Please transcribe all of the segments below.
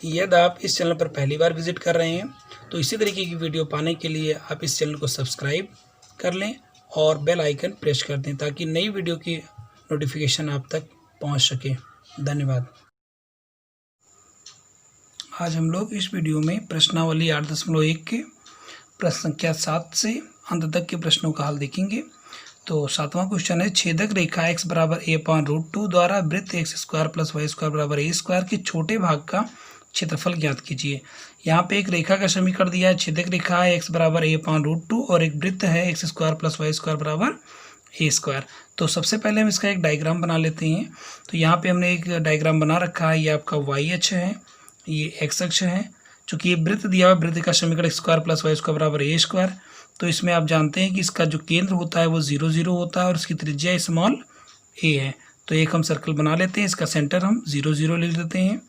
यदि आप इस चैनल पर पहली बार विजिट कर रहे हैं तो इसी तरीके की वीडियो पाने के लिए आप इस चैनल को सब्सक्राइब कर लें और बेल आइकन प्रेस कर दें ताकि नई वीडियो की नोटिफिकेशन आप तक पहुंच सके। धन्यवाद। आज हम लोग इस वीडियो में प्रश्नावली 8.1 के प्रश्न संख्या 7 से अंत तक के प्रश्नों का हल देखेंगे। तो 7वां क्वेश्चन है, छेदक रेखा x बराबर a/√2 द्वारा वृत्त x² + y² बराबर a² के छोटे भाग का क्षेत्रफल ज्ञात कीजिए। यहाँ पे एक रेखा का समीकरण दिया है, छेदक रेखा है x बराबर a/√2 और एक वृत्त है x² + y² बराबर a²। तो सबसे पहले हम इसका एक डायग्राम बना लेते हैं। तो यहाँ पे हमने एक डायग्राम बना रखा है, ये आपका y अक्ष है, ये x अक्ष है। चूँकि ये वृत्त दिया हुआ, वृत्त का समीकरण x² + y² बराबर a²। तो इसमें आप जानते हैं कि इसका जो केंद्र होता है वो 0 0 होता है और इसकी त्रिज्या स्मॉल a है। तो एक हम सर्कल बना लेते हैं, इसका सेंटर हम 0 0 लिख देते हैं।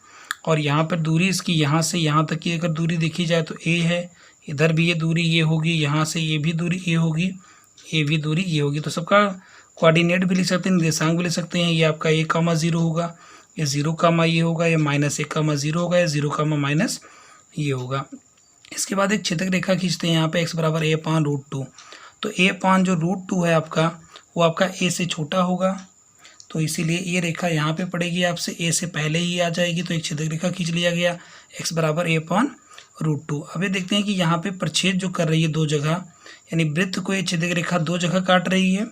और यहाँ पर दूरी इसकी यहाँ से यहाँ तक की अगर दूरी देखी जाए तो a है, इधर भी ये दूरी ये होगी, यहाँ से ये भी दूरी a होगी, ये भी दूरी ये होगी। तो सबका कोऑर्डिनेट भी लिख सकते हैं, निर्देशांक भी लिख सकते हैं। ये आपका a, 0 होगा, ये 0, ये होगा, ये -1, 0 होगा, ये 0, ये होगा। इसके बाद एक छेदक रेखा खींचते हैं यहाँ पे x बराबर a/√2। तो a जो √2 है आपका, वो आपका a से छोटा होगा, तो इसीलिए ये रेखा यहाँ पे पड़ेगी, आपसे a से पहले ही आ जाएगी। तो एक छेदक रेखा खींच लिया गया x बराबर a/√2। अब ये देखते हैं कि यहाँ पे प्रछेद जो कर रही है दो जगह, यानी वृत्त को ये छेदक रेखा दो जगह काट रही है।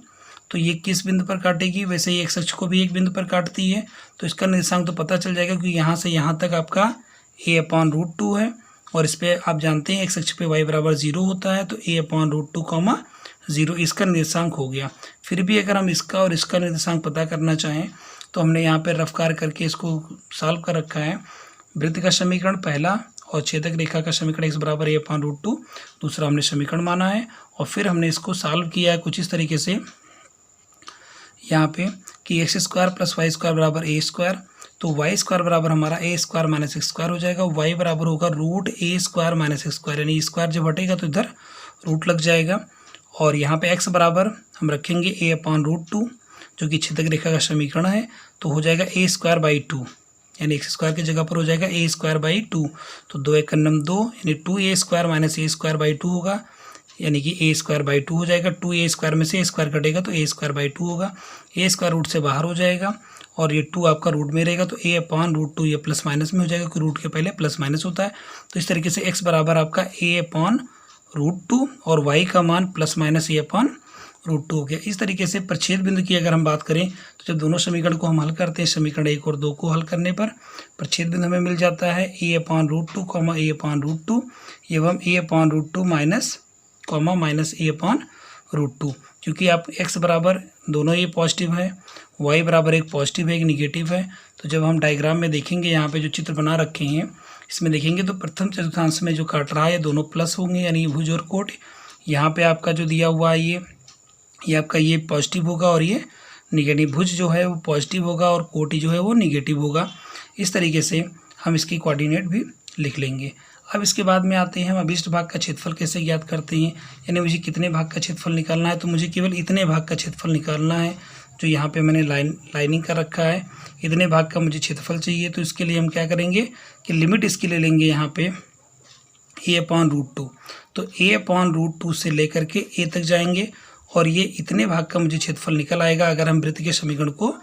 तो ये किस बिंदु पर काटेगी, वैसे ही x अक्ष को भी एक बिंदु पर काटती है। तो इसका निर्देशांक तो पता चल जाएगा क्योंकि यहाँ से यहाँ तक आपका a/√2 है और इस पर आप जानते हैं x अक्ष पे y बराबर 0 होता है। तो a/√2, 0 इसका निर्देशांक हो गया। फिर भी अगर हम इसका और इसका निर्देशांक पता करना चाहें तो हमने यहाँ पे रफ्कार करके इसको सॉल्व कर रखा है। वृत्त का समीकरण पहला और छेदक रेखा का समीकरण x बराबर a/√2 दूसरा हमने समीकरण माना है। और फिर हमने इसको सॉल्व किया है कुछ इस तरीके से यहाँ पे कि x² + y² बराबर a²। तो y² बराबर हमारा a² - x² हो जाएगा। y बराबर होगा √a² - x², यानी स्क्वायर जब हटेगा तो इधर रूट लग जाएगा। और यहाँ पे x बराबर हम रखेंगे a/√2 जो कि छेदक रेखा का समीकरण है। तो हो जाएगा a²/2, यानी x² की जगह पर हो जाएगा a²/2। तो 2 × 2 यानी 2a² - a²/2 होगा, यानी कि a²/2 हो जाएगा। 2a² में से a² कटेगा तो a²/2 होगा। a² रूट से बाहर हो जाएगा और ये 2 आपका रूट में रहेगा। तो a/√2 ये प्लस माइनस में हो जाएगा क्योंकि रूट के पहले प्लस माइनस होता है। तो इस तरीके से x बराबर आपका a/√2 और y का मान +- a/√2 हो गया। इस तरीके से प्रच्छेद बिंदु की अगर हम बात करें तो जब दोनों समीकरण को हम हल करते हैं, समीकरण 1 और 2 को हल करने पर प्रच्छेद बिंदु हमें मिल जाता है a/√2, a/√2 एवं a/√2 -a/√2। क्योंकि आप x बराबर दोनों ये पॉजिटिव है, y बराबर एक पॉजिटिव है एक निगेटिव है। तो जब हम डायग्राम में देखेंगे यहाँ पे जो चित्र बना रखे हैं इसमें देखेंगे तो प्रथम चतुर्थांश में जो काट रहा है ये दोनों प्लस होंगे, यानी भुज और कोट। यहाँ पे आपका जो दिया हुआ है ये आपका ये पॉजिटिव होगा और ये निगेटिव। भुज जो है वो पॉजिटिव होगा और कोटि जो है वो निगेटिव होगा। इस तरीके से हम इसकी कोऑर्डिनेट भी लिख लेंगे। अब इसके बाद में आते हैं हम अभिष्ट भाग का क्षेत्रफल कैसे ज्ञात करते हैं, यानी मुझे कितने भाग का क्षेत्रफल निकालना है। तो मुझे केवल इतने भाग का क्षेत्रफल निकालना है जो यहाँ पे मैंने लाइनिंग कर रखा है। इतने भाग का मुझे क्षेत्रफल चाहिए। तो इसके लिए हम क्या करेंगे कि लिमिट इसकी ले लेंगे यहाँ पे a/√2। तो a/√2 से लेकर के a तक जाएंगे और ये इतने भाग का मुझे क्षेत्रफल निकल आएगा अगर हम वृत्त के समीकरण को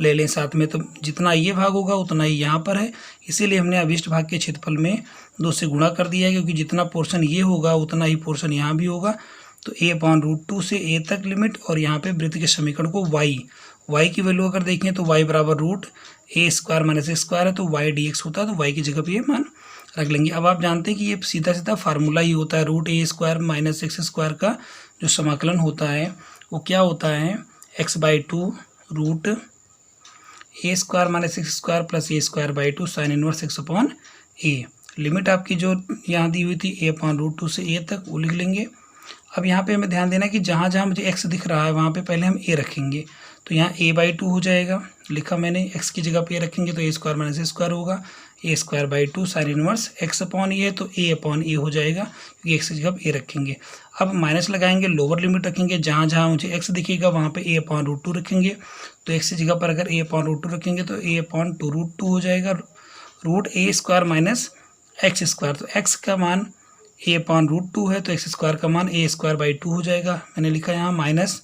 ले लें साथ में। तो जितना ये भाग होगा उतना ही यहाँ पर है, इसीलिए हमने अभिष्ट भाग के क्षेत्रफल में 2 से गुणा कर दिया है क्योंकि जितना पोर्शन ये होगा उतना ही पोर्शन यहाँ भी होगा। तो a/√2 से a तक लिमिट और यहाँ पे वृत्त के समीकरण को y की वैल्यू अगर देखें तो y बराबर √a² - x² है, तो y dx होता है। तो y की जगह पे ये मान रख लेंगे। अब आप जानते हैं कि ये सीधा सीधा फार्मूला ही होता है, √a² - x² का जो समाकलन होता है वो क्या होता है x/2 √a² - x² + a²/2 sin inverse x/a। Limit आपकी जो यहाँ दी हुई थी a/√2 से a तक वो लिख लेंगे। अब यहाँ पे हमें ध्यान देना है कि जहाँ जहाँ मुझे x दिख रहा है वहाँ पे पहले हम a रखेंगे। तो यहाँ a/2 हो जाएगा, लिखा मैंने, x की जगह पे a रखेंगे तो a² - a² होगा, a²/2 साइन इनवर्स x/a है तो a/a हो जाएगा क्योंकि x की जगह पे a रखेंगे। अब माइनस लगाएंगे, लोअर लिमिट रखेंगे, जहाँ जहाँ मुझे x दिखेगा वहाँ पे a/√2 रखेंगे। तो x की जगह पर अगर a/√2 रखेंगे तो a/2√2 हो जाएगा। रूट ए स्क्वायर माइनस एक्स स्क्वायर, तो एक्स का मान ए अपॉन रूट 2 है, तो एक्स स्क्वायर का मान ए स्क्वायर बाई 2 हो जाएगा। मैंने लिखा यहाँ minus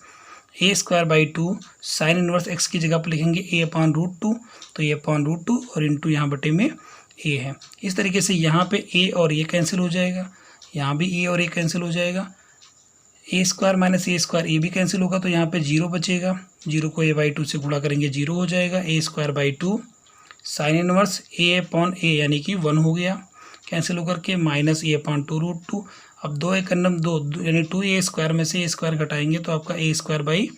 A square by 2 sine inverse x की जगह पर लिखेंगे ए अपॉन रूट 2, तो ए अपॉन रूट 2 और इंटू यहाँ बटे में ए है। इस तरीके से यहाँ पे ए और ये कैंसिल हो जाएगा, यहाँ भी ए और ए कैंसिल हो जाएगा, a square minus A square ए भी कैंसिल होगा, तो यहाँ पे 0 बचेगा। 0 को ए बाई 2 से गुणा करेंगे 0 हो जाएगा। A square by 2 sine inverse a upon a यानी कि 1 हो गया कैंसिल होकर के, माइनस ए अपॉन 2 रूट 2। अब 2 एक अन्नम 2 यानी 2 ए स्क्वायर में से ए स्क्वायर घटाएंगे तो आपका ए स्क्वायर बाई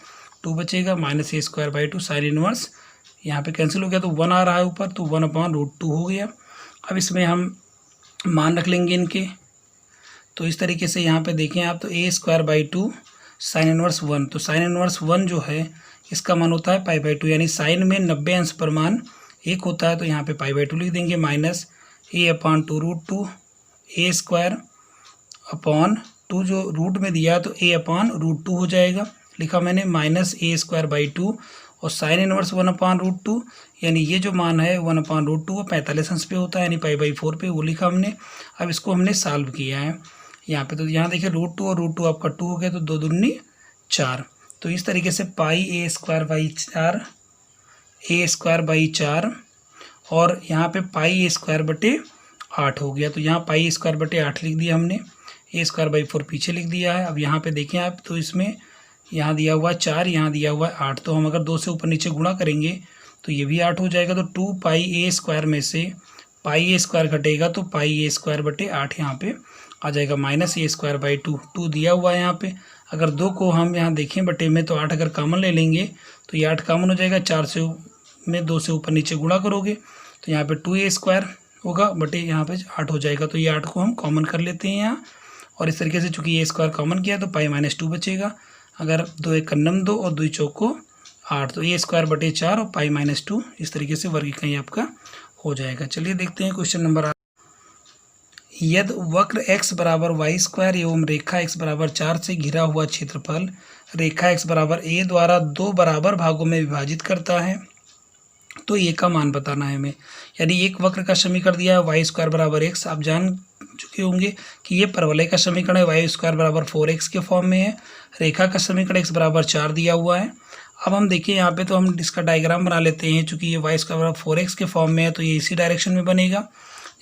2 बचेगा, minus A square by 2 sine inverse यहाँ पे कैंसिल हो गया, तो 1 आ रहा है ऊपर, तो 1 अपॉन रूट 2 हो गया। अब इसमें हम मान रख लेंगे इनके, तो इस तरीके से यहाँ पे देखें आप, तो ए स्क्वायर बाई 2 साइन इनवर्स 1, तो साइन इनवर्स 1 जो है इसका मान होता है पाई बाई 2, यानी साइन में 90 अंश पर मान 1 होता है, तो यहाँ पे पाई बाई 2 लिख देंगे, माइनस ए अपॉन 2 रूट 2 ए स्क्वायर अपॉन 2 जो रूट में दिया तो ए अपॉन रूट 2 हो जाएगा, लिखा मैंने माइनस ए स्क्वायर बाई 2 और साइन इनवर्स 1 अपॉन रूट 2, यानी ये जो मान है 1 अपॉन रूट 2 वो 45 अंश पे होता है, यानी पाई बाई 4 पे, वो लिखा हमने। अब इसको हमने सॉल्व किया है यहाँ पे, तो यहाँ देखिए रूट 2 और रूट 2 आपका 2 हो गया, तो 2 दूनी 4, तो इस तरीके से pi a square by 4 a square by 4 और यहाँ पे पाई ए स्क्वायर बटे 8 हो गया, तो यहाँ पाई स्क्वायर बटे 8 लिख दिया हमने, ए स्क्वायर बाई 4 पीछे लिख दिया है। अब यहाँ पे देखें आप, तो इसमें यहाँ दिया हुआ 4, यहाँ दिया हुआ 8, तो हम अगर 2 से ऊपर नीचे गुणा करेंगे तो ये भी 8 हो जाएगा, तो 2 पाई ए स्क्वायर में से पाई ए स्क्वायर घटेगा तो पाई ए स्क्वायर बटे 8 यहाँ पे आ जाएगा, माइनस ए स्क्वायर बाई 2 दिया हुआ है यहाँ पे। अगर 2 को हम यहाँ देखें बटे में, तो 8 अगर कॉमन ले लेंगे तो ये 8 कॉमन हो जाएगा, 4 से में 2 से ऊपर नीचे गुणा करोगे तो यहाँ पे 2a स्क्वायर होगा बटे यहाँ पे 8 हो जाएगा, तो ये 8 को हम कॉमन कर लेते हैं यहाँ, और इस तरीके से चूंकि ए स्क्वायर कॉमन किया तो पाई माइनस 2 बचेगा। अगर 2 एक कन्नम 2 और 2 चौक को 8, तो ए स्क्वायर बटे 4 और पाई माइनस 2, इस तरीके से वर्गीकरण आपका हो जाएगा। चलिए देखते हैं क्वेश्चन नंबर 8। यदि वक्र x बराबर वाई स्क्वायर एवं रेखा x बराबर 4 से घिरा हुआ क्षेत्रफल रेखा x बराबर a द्वारा 2 बराबर भागों में विभाजित करता है, तो ये का मान बताना है हमें। यानी एक वक्र का समीकरण दिया है वाई स्क्वायर बराबर x, आप जान चुके होंगे कि ये परवलय का समीकरण है, वाई स्क्वायर बराबर 4x के फॉर्म में है। रेखा का समीकरण x बराबर 4 दिया हुआ है। अब हम देखिए यहाँ पे, तो हम इसका डायग्राम बना लेते हैं, चूँकि ये वाई स्क्वायर बराबर 4x के फॉर्म में है तो ये इसी डायरेक्शन में बनेगा,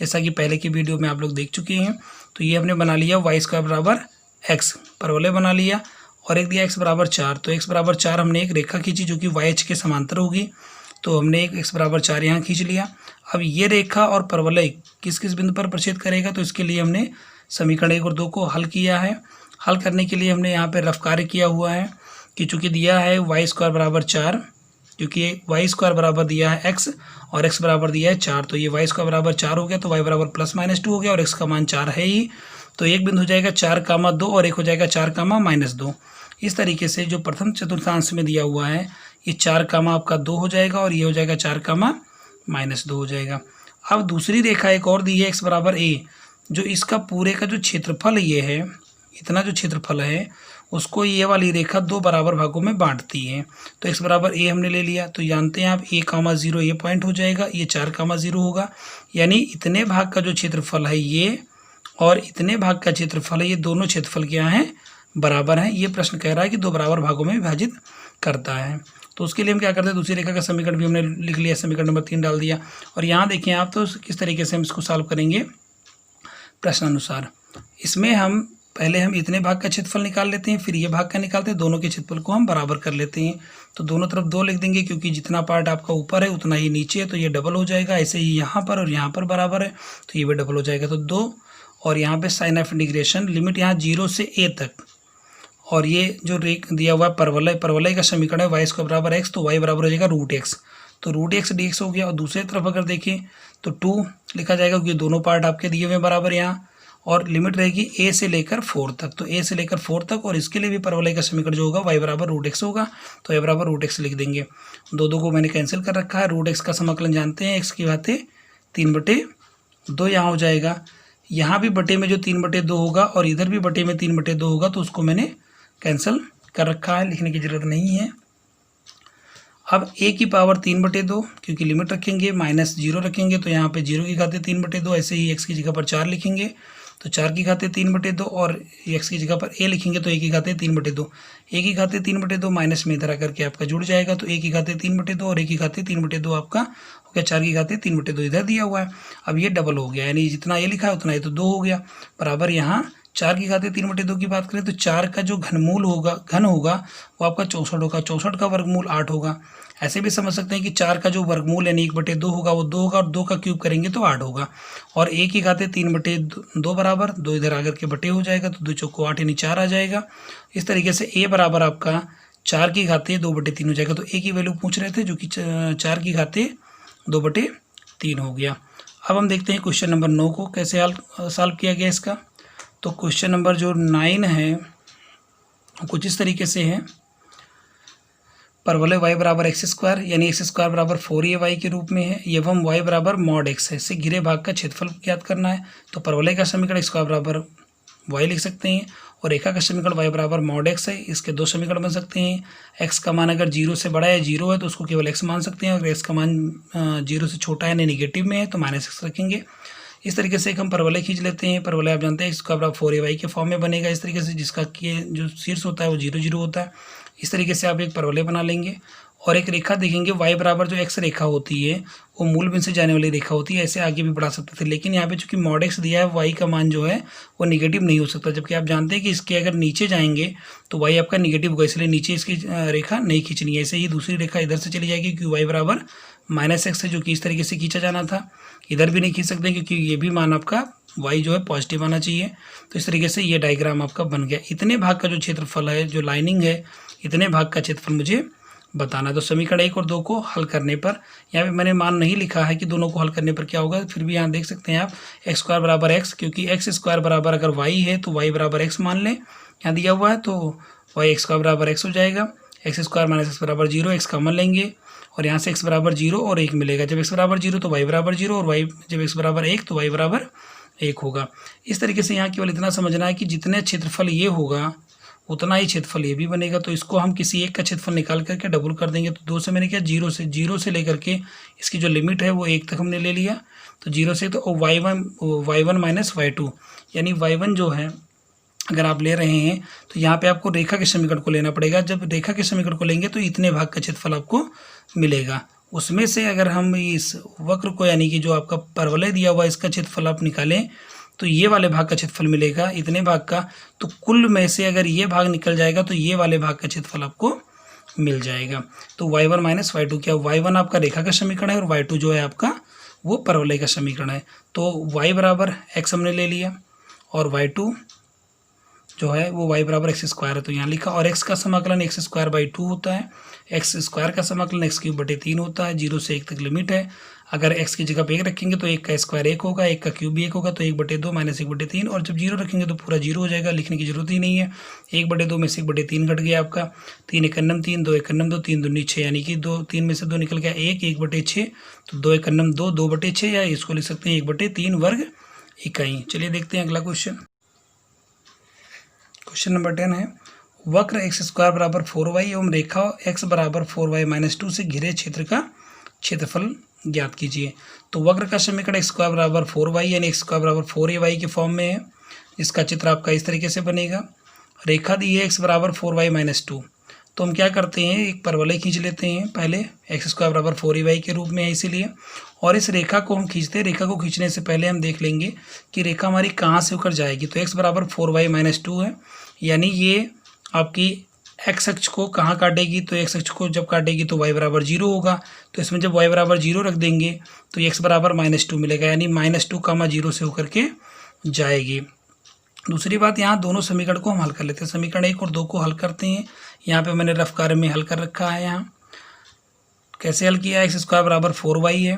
जैसा कि पहले की वीडियो में आप लोग देख चुके हैं। तो ये हमने बना लिया वाई स्क्वायर बराबर x, परवलय बना लिया, और एक दिया x बराबर 4, तो x बराबर 4 हमने एक रेखा खींची जो कि वाई एच के समांतर होगी, तो हमने एक x बराबर 4 यहाँ खींच लिया। अब ये रेखा और परवलय किस किस बिंदु पर प्रक्षेद करेगा, तो इसके लिए हमने समीकरण 1 और 2 को हल किया है। हल करने के लिए हमने यहाँ पे रफ कार्य किया हुआ है कि चूँकि दिया है वाई स्क्वायर बराबर 4, क्योंकि वाई स्क्वायर बराबर दिया है x और x बराबर दिया है 4, तो ये वाई स्क्वायर बराबर 4 हो गया, तो y बराबर प्लस माइनस 2 हो गया, और x का मान 4 है ही, तो एक बिंदु हो जाएगा 4,2 और एक हो जाएगा 4,-2। इस तरीके से जो प्रथम चतुर्थांश में दिया हुआ है ये 4, आपका 2 हो जाएगा, और ये हो जाएगा 4,-2 हो जाएगा। अब दूसरी रेखा एक और दी है x बराबर a, जो इसका पूरे का जो क्षेत्रफल ये है, इतना जो क्षेत्रफल है उसको ये वाली रेखा 2 बराबर भागों में बांटती है। तो x बराबर a हमने ले लिया, तो जानते हैं आप a,0 ये पॉइंट हो जाएगा, ये 4,0 होगा, यानी इतने भाग का जो क्षेत्रफल है ये और इतने भाग का क्षेत्रफल है, ये दोनों क्षेत्रफल क्या हैं, बराबर हैं। ये प्रश्न कह रहा है कि 2 बराबर भागों में विभाजित करता है। तो उसके लिए हम क्या करते हैं, दूसरी रेखा का समीकरण भी हमने लिख लिया, समीकरण नंबर 3 डाल दिया, और यहाँ देखें आप तो किस तरीके से हम इसको सॉल्व करेंगे प्रश्नानुसार। इसमें हम पहले इतने भाग का क्षेत्रफल निकाल लेते हैं, फिर ये भाग का निकालते हैं, दोनों के क्षेत्रफल को हम बराबर कर लेते हैं। तो दोनों तरफ 2 लिख देंगे, क्योंकि जितना पार्ट आपका ऊपर है उतना ही नीचे है, तो ये डबल हो जाएगा। ऐसे ही यहाँ पर और यहाँ पर बराबर है, तो ये भी डबल हो जाएगा, तो 2, और यहाँ पे साइन ऑफ इंटीग्रेशन लिमिट यहाँ 0 से a तक, और ये जो रेख दिया हुआ है परवलय का समीकरण है वाई स्क्वायर बराबर x, तो y बराबर हो जाएगा रूट x, तो रूट x dx हो गया। और दूसरी तरफ अगर देखें तो 2 लिखा जाएगा, क्योंकि दोनों पार्ट आपके दिए हुए बराबर यहाँ, और लिमिट रहेगी a से लेकर 4 तक, तो a से लेकर 4 तक, और इसके लिए भी परवलय का समीकरण जो होगा y बराबर रूट x होगा, तो y बराबर रूट x लिख देंगे। 2 को मैंने कैंसिल कर रखा है, रूट x का समाकलन जानते हैं, x की बातें 3/2 यहाँ हो जाएगा, यहाँ भी बटे में जो 3/2 होगा और इधर भी बटे में 3/2 होगा, तो उसको मैंने कैंसिल कर रखा है, लिखने की ज़रूरत नहीं है। अब a की पावर 3/2, क्योंकि लिमिट रखेंगे -0 रखेंगे तो यहाँ पे 0 की घाते 3/2, ऐसे ही x की जगह पर 4 लिखेंगे तो 4 की घाते 3/2, और x की जगह पर a लिखेंगे तो a की घाते 3/2। a की घाते 3/2 माइनस में इधर आकर के आपका जुड़ जाएगा, तो a की घाते 3/2 और a की घाते 3/2 आपका हो गया 4 की घाते 3/2 इधर दिया हुआ है। अब ये डबल हो गया, यानी जितना ये लिखा है उतना ये तो 2 हो गया, बराबर यहाँ 4 की घाते 3/2 की बात करें तो 4 का जो घनमूल होगा, घन होगा, वो आपका 64 होगा। 64 का वर्गमूल 8 होगा। ऐसे भी समझ सकते हैं कि 4 का जो वर्गमूल यानी 1/2 होगा वो 2 होगा, और 2 का क्यूब करेंगे तो 8 होगा। और a की घाते 3/2 बराबर 2 इधर आकर के बटे हो जाएगा, तो 2 चौको 8 यानी 4 आ जाएगा। इस तरीके से a बराबर आपका 4 की घाते 2/3 हो जाएगा। तो a की वैल्यू पूछ रहे थे जो कि 4 की घाते 2/3 हो गया। अब हम देखते हैं क्वेश्चन नंबर 9 को कैसे सॉल्व किया गया इसका। तो क्वेश्चन नंबर जो 9 है कुछ इस तरीके से है। परवलय y बराबर x² यानी x² बराबर 4a y के रूप में है, एवं y बराबर mod x है। इससे घिरे भाग का क्षेत्रफल ज्ञात करना है। तो परवलय का समीकरण x² बराबर y लिख सकते हैं, और रेखा का समीकरण y बराबर mod x है। इसके दो समीकरण बन सकते हैं। x का मान अगर 0 से बड़ा है, 0 है तो उसको केवल x मान सकते हैं, और x का मान 0 से छोटा है यानी निगेटिव में है तो -x रखेंगे। इस तरीके से एक हम परवलय खींच लेते हैं। परवलय आप जानते हैं x² बराबर 4ay के फॉर्म में बनेगा इस तरीके से, जिसका कि जो शीर्ष होता है वो 0 0 होता है। इस तरीके से आप एक परवलय बना लेंगे, और एक रेखा देखेंगे y बराबर जो x रेखा होती है वो मूल बिंदु से जाने वाली रेखा होती है। ऐसे आगे भी बढ़ा सकते थे, लेकिन यहाँ पे चूंकि mod x दिया है, y का मान जो है वो निगेटिव नहीं हो सकता, जबकि आप जानते हैं कि इसके अगर नीचे जाएंगे तो y आपका निगेटिव होगा, इसलिए नीचे इसकी रेखा नहीं खींचनी है। ऐसे ही दूसरी रेखा इधर से चली जाएगी क्योंकि y बराबर -x है, जो कि इस तरीके से खींचा जाना था। इधर भी नहीं खींच सकते क्योंकि ये भी मान आपका y जो है पॉजिटिव आना चाहिए। तो इस तरीके से ये डायग्राम आपका बन गया। इतने भाग का जो क्षेत्रफल है, जो लाइनिंग है, इतने भाग का क्षेत्रफल मुझे बताना है। तो समीकरण 1 और 2 को हल करने पर, यहाँ पे मैंने मान नहीं लिखा है कि दोनों को हल करने पर क्या होगा, फिर भी यहाँ देख सकते हैं आप x² बराबर x, क्योंकि x² बराबर अगर y है तो y बराबर x मान लें, यहाँ दिया हुआ है तो y x² बराबर x हो जाएगा। x² - x बराबर 0, x कॉमन लेंगे और यहाँ से x बराबर 0 और 1 मिलेगा। जब x बराबर 0 तो y बराबर 0, और y जब x बराबर 1 तो y बराबर 1 होगा। इस तरीके से यहाँ केवल इतना समझना है कि जितने क्षेत्रफल ये होगा उतना ही क्षेत्रफल ये भी बनेगा। तो इसको हम किसी एक का क्षेत्रफल निकाल करके डबल कर देंगे। तो 2 से मैंने क्या 0 से लेकर के इसकी जो लिमिट है वो 1 तक हमने ले लिया। तो 0 से तो y1 माइनस y2, यानी y1 जो है अगर आप ले रहे हैं तो यहाँ पे आपको रेखा के समीकरण को लेना पड़ेगा। जब रेखा के समीकरण को लेंगे तो इतने भाग का क्षेत्रफल आपको मिलेगा। उसमें से अगर हम इस वक्र को, यानी कि जो आपका परवलय दिया हुआ इसका क्षेत्रफल आप निकालें तो ये वाले भाग का क्षेत्रफल मिलेगा, इतने भाग का। तो कुल में से अगर ये भाग निकल जाएगा तो ये वाले भाग का क्षेत्रफल आपको मिल जाएगा। तो y1 माइनस y2 क्या, y1 आपका रेखा का समीकरण है और y2 जो है आपका वो परवलय का समीकरण है। तो y बराबर x हमने ले लिया और y2 जो है वो y बराबर x² है, तो यहाँ लिखा। और x का समाकलन x²/2 होता है, x² का समाकलन x³ होता है। 0 से 1 तक लिमिट है। अगर x की जगह पे 1 रखेंगे तो 1 का स्क्वायर 1 होगा, 1 का क्यूब भी 1 होगा, तो 1/2 माइनस 1/3। और जब 0 रखेंगे तो पूरा 0 हो जाएगा, लिखने की जरूरत ही नहीं है। 1/2 में से 1/3 घट गया आपका। 3 × 3 3, 2 × 2 3 दूनी 6, यानी कि 3 में से 2 निकल गया 1, 1/6। तो 2 × 2 2/6, या इसको लिख सकते हैं 1/3 वर्ग इकाई। चलिए देखते हैं अगला क्वेश्चन। क्वेश्चन नंबर 10 है, वक्र x² बराबर 4y एवं रेखा x बराबर 4y - 2 से घिरे क्षेत्र का क्षेत्रफल ज्ञात कीजिए। तो वक्र का समीकरण x² बराबर 4y यानी x² बराबर 4ay के फॉर्म में है। इसका चित्र आपका इस तरीके से बनेगा। रेखा दी है x बराबर 4y - 2। तो हम क्या करते हैं, एक परवलय खींच लेते हैं। पहले x² बराबर 4ay के रूप में है इसीलिए, और इस रेखा को हम खींचते हैं। रेखा को खींचने से पहले हम देख लेंगे कि रेखा हमारी कहाँ से होकर जाएगी। तो x बराबर 4y - 2 है, यानी ये आपकी x अक्ष को कहाँ काटेगी। तो x अक्ष को जब काटेगी तो y बराबर 0 होगा। तो इसमें जब y बराबर 0 रख देंगे तो x बराबर -2 मिलेगा, यानी -2, 0 से होकर के जाएगी। दूसरी बात, यहाँ दोनों समीकरण को हम हल कर लेते हैं। समीकरण 1 और 2 को हल करते हैं। यहाँ पे मैंने रफ कार्य में हल कर रखा है। यहाँ कैसे हल किया, x² बराबर 4y है,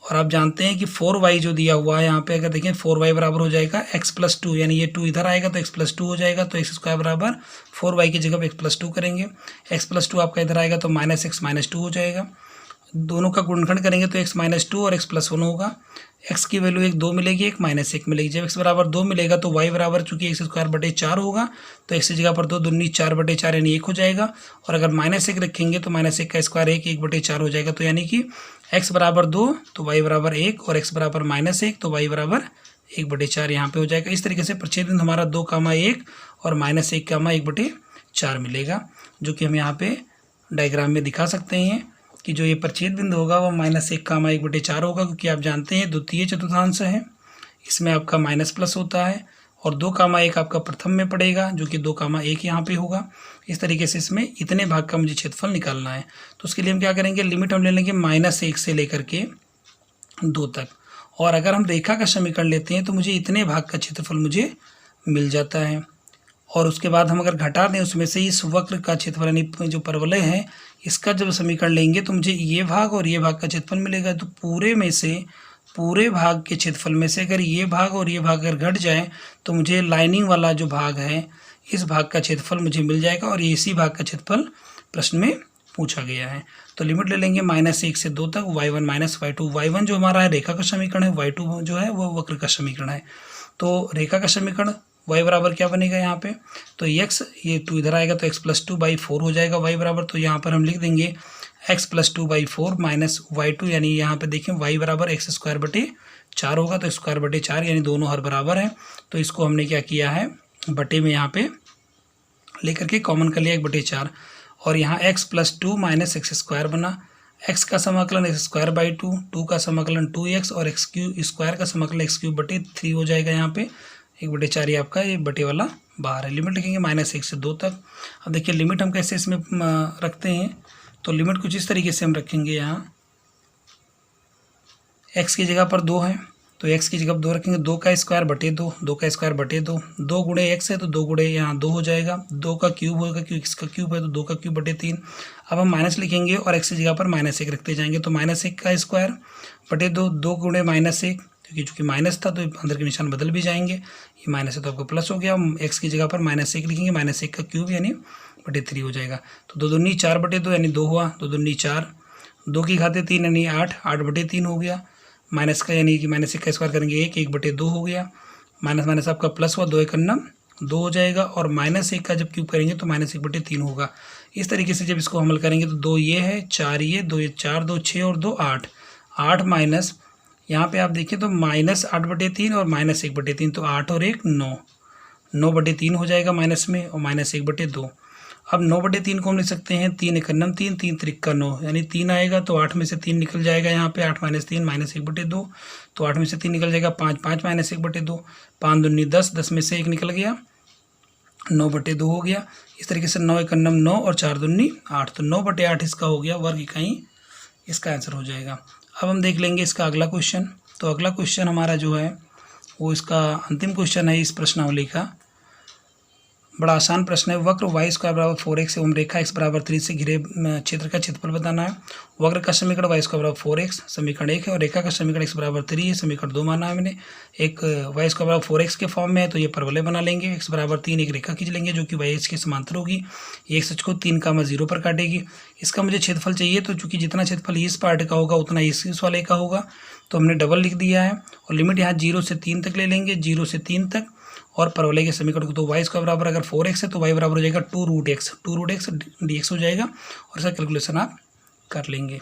और आप जानते हैं कि 4y जो दिया हुआ है यहाँ पे, अगर देखें 4y बराबर हो जाएगा x+2, यानी ये 2 इधर आएगा तो x+2 हो जाएगा। तो x² बराबर 4y की जगह x+2 करेंगे। x+2 आपका इधर आएगा तो -x - 2 हो जाएगा। दोनों का गुणनखंड करेंगे तो x - 2 और x+1 होगा। एक्स की वैल्यू एक 2 मिलेगी, एक -1 मिलेगी। जब एक्स बराबर 2 मिलेगा तो वाई बराबर चूंकि x² होगा तो एक्स की जगह पर 2 दूनी 4/4 यानी 1 हो जाएगा। और अगर -1 रखेंगे तो -1 का स्क्वायर 1/4 हो जाएगा। तो यानी कि एक्स बराबर 2 तो वाई बराबर 1 और एक्स बराबर -1 तो वाई बराबर 1/4 यहाँ पे हो जाएगा। इस तरीके से प्रच्छेद बिंदु हमारा 2, 1 और -1, 1/4 मिलेगा, जो कि हम यहाँ पे डायग्राम में दिखा सकते हैं कि जो ये प्रच्छेद बिंदु होगा वो -1, 1/4 होगा, क्योंकि आप जानते हैं द्वितीय चतुर्थांश है, इसमें आपका माइनस प्लस होता है। और 2, 1 आपका प्रथम में पड़ेगा, जो कि 2, 1 यहाँ पे होगा। इस तरीके से इसमें इतने भाग का मुझे क्षेत्रफल निकालना है। तो उसके लिए हम क्या करेंगे, लिमिट हम ले लेंगे -1 से लेकर के 2 तक। और अगर हम रेखा का समीकरण लेते हैं तो मुझे इतने भाग का क्षेत्रफल मुझे मिल जाता है। और उसके बाद हम अगर घटा दें उसमें से इस वक्र का क्षेत्रफल यानी जो परवलय है इसका जब समीकरण लेंगे तो मुझे ये भाग और ये भाग का क्षेत्रफल मिलेगा। तो पूरे भाग के क्षेत्रफल में से अगर ये भाग और ये भाग अगर घट जाए तो मुझे लाइनिंग वाला जो भाग है इस भाग का क्षेत्रफल मुझे मिल जाएगा। और ये इसी भाग का क्षेत्रफल प्रश्न में पूछा गया है। तो लिमिट ले लेंगे -1 से 2 तक, y1 y2। y1 जो हमारा है रेखा का समीकरण है, y2 जो है वो वक्र का समीकरण है। तो रेखा का समीकरण y बराबर क्या बनेगा यहाँ पे, तो x ये 2 इधर आएगा तो x+2/4 हो जाएगा y बराबर। तो यहाँ पर हम लिख देंगे x+2/4 -y2, यानी यहाँ पे देखें y बराबर x² होगा तो स्क्वायर/4 यानी दोनों हर बराबर है। तो इसको हमने क्या किया है बटे में यहाँ पे लेकर के कॉमन कर लिया 1/4। और यहाँ x+2 - x² बना, x का समाकलन x²/2, 2 का समाकलन 2x और x³ का समाकलन x³/3 हो जाएगा। यहाँ पे 1/4 आपका ये बटे वाला बाहर है। लिमिट लिखेंगे -1 से 2 तक। अब देखिए लिमिट हम कैसे इसमें रखते हैं, तो लिमिट कुछ इस तरीके से हम रखेंगे। यहाँ x की जगह पर 2 है तो x की जगह पर 2 रखेंगे, 2 का स्क्वायर बटे 2, 2 का स्क्वायर बटे 2, 2 गुणे x है तो 2 गुणे यहाँ 2 हो जाएगा, 2 का क्यूब होगा क्योंकि x का क्यूब है तो 2 का क्यूब बटे 3। अब हम माइनस लिखेंगे और x की जगह पर -1 रखते जाएंगे। तो -1 का स्क्वायर बटे 2, 2 गुणे -1 क्योंकि चूँकि माइनस था तो अंदर के निशान बदल भी जाएंगे, ये माइनस है तो आपको प्लस हो गया। हम x की जगह पर -1 लिखेंगे, -1 का क्यूब यानी बटे 3 हो जाएगा। तो 2 दूनी 4/2 यानी 2 हुआ, 2 दूनी 4, 2 की घाते 3 यानी 8, 8/3 हो गया। माइनस का यानी कि -1 का स्क्वायर करेंगे 1, 1/2 हो गया। माइनस माइनस आपका प्लस हुआ, 2 1 2 हो जाएगा। और -1 का जब क्यूब करेंगे तो -1/3 होगा। इस तरीके से जब इसको हमल करेंगे तो 2 ये है, 4 ये, 2 ये 4, 2 6 और 2 8, 8 माइनस यहाँ पे आप देखिए तो -8/3 और -1/3 तो 8 और 1 9, 9/3 हो जाएगा माइनस में और -1/2। अब 9/3 को हम लिख सकते हैं 3 1 3, 3 3 9 यानी 3 आएगा तो 8 में से 3 निकल जाएगा। यहाँ पे 8 - 3 -1/2 तो 8 में से 3 निकल जाएगा 5, 5 -1/2, 5 दूनी 10, 10 में से 1 निकल गया 9/2 हो गया। इस तरीके से 9 1 9 और 4 दूनी 8 तो 9/8 इसका हो गया वर्ग इकाई, इसका आंसर हो जाएगा। अब हम देख लेंगे इसका अगला क्वेश्चन। तो अगला क्वेश्चन हमारा जो है वो इसका अंतिम क्वेश्चन है इस प्रश्नावली का। बड़ा आसान प्रश्न है। वक्र y² = 4x एवं रेखा x = 3 से घिरे क्षेत्र का क्षेत्रफल बताना है। वक्र का समीकरण y² = 4x समीकरण 1 है और रेखा का समीकरण x = 3 है समीकरण 2 माना है मैंने। एक y² = 4x के फॉर्म में है तो ये परवलय बना लेंगे। x = 3 एक रेखा खींच लेंगे जो कि y अक्ष के समांतर होगी। ये x अक्ष को 3, 0 पर काटेगी। इसका मुझे क्षेत्रफल चाहिए तो चूंकि जितना क्षेत्रफल इस पार्ट का होगा उतना इस वाले का होगा तो हमने डबल लिख दिया है। और लिमिट यहाँ 0 से 3 तक ले लेंगे, 0 से 3 तक। और परवलय के समीकरण को तो y² बराबर अगर 4x है तो y बराबर हो जाएगा 2√x, 2√x dx हो जाएगा। और इसका कैलकुलेशन आप कर लेंगे।